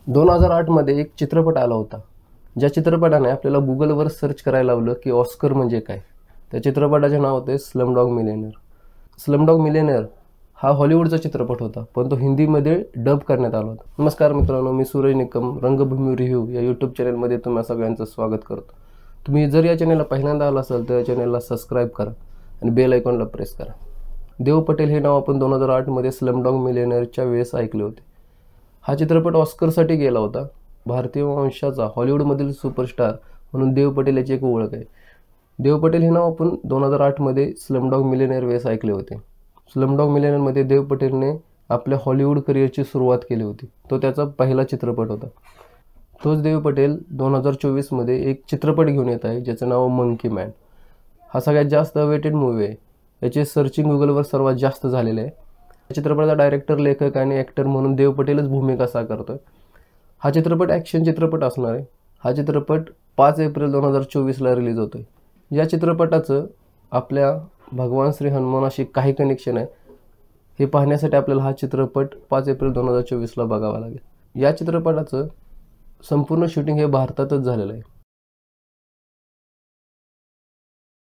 2008मध्ये एक चित्रपट आला होता, ज्या चित्रपटाने आपल्याला गुगलवर सर्च करायला लावलं की ऑस्कर म्हणजे काय. त्या चित्रपटाचे नाव होते स्लमडॉग मिलेनियर. स्लमडॉग मिलेनियर हा हॉलिवूडचा चित्रपट होता, पण तो हिंदीमध्ये डब करण्यात आला होता. नमस्कार मित्रांनो, मी सूरज निकम, रंगभूमी रिव्ह्यू या यूट्यूब चॅनलमध्ये तुम्हा सगळ्यांचं स्वागत करतो. तुम्ही जर या चॅनलला पहिल्यांदा आला असाल तर या चॅनलला सबस्क्राईब करा आणि बेल आयकॉनला प्रेस करा. देव पटेल हे नाव आपण 2008मध्ये स्लमडॉग मिलेनियरच्या वेळेस ऐकले होते. हा चित्रपट ऑस्करसाठी गेला होता. भारतीय वंशाचा हॉलिवूडमधील सुपरस्टार म्हणून देव पटेल याची एक ओळख आहे. देव पटेल हे नाव आपण 2008मध्ये स्लमडॉग मिलेनियर वेळेस ऐकले होते. स्लमडॉग मिलेनियरमध्ये देव पटेलने आपल्या हॉलिवूड करिअरची सुरुवात केली होती. तो त्याचा पहिला चित्रपट होता. तोच देव पटेल 2024मध्ये एक चित्रपट घेऊन येत आहे ज्याचं नाव मंकी मॅन. हा सगळ्यात जास्त अवेटेड मूवी आहे. याचे सर्चिंग गुगलवर सर्वात जास्त झालेले आहे. या चित्रपटाचा डायरेक्टर, लेखक आणि ॲक्टर म्हणून देव पटेलच भूमिका साकारतोय. हा चित्रपट ॲक्शन चित्रपट असणार आहे. हा चित्रपट 5 एप्रिल 2024ला रिलीज होतोय. या चित्रपटाचं आपल्या भगवान श्री हनुमानाशी काही कनेक्शन आहे हे पाहण्यासाठी आपल्याला हा चित्रपट 5 एप्रिल 2024ला बघावा लागेल. या चित्रपटाचं संपूर्ण शूटिंग हे भारतातच झालेलं आहे.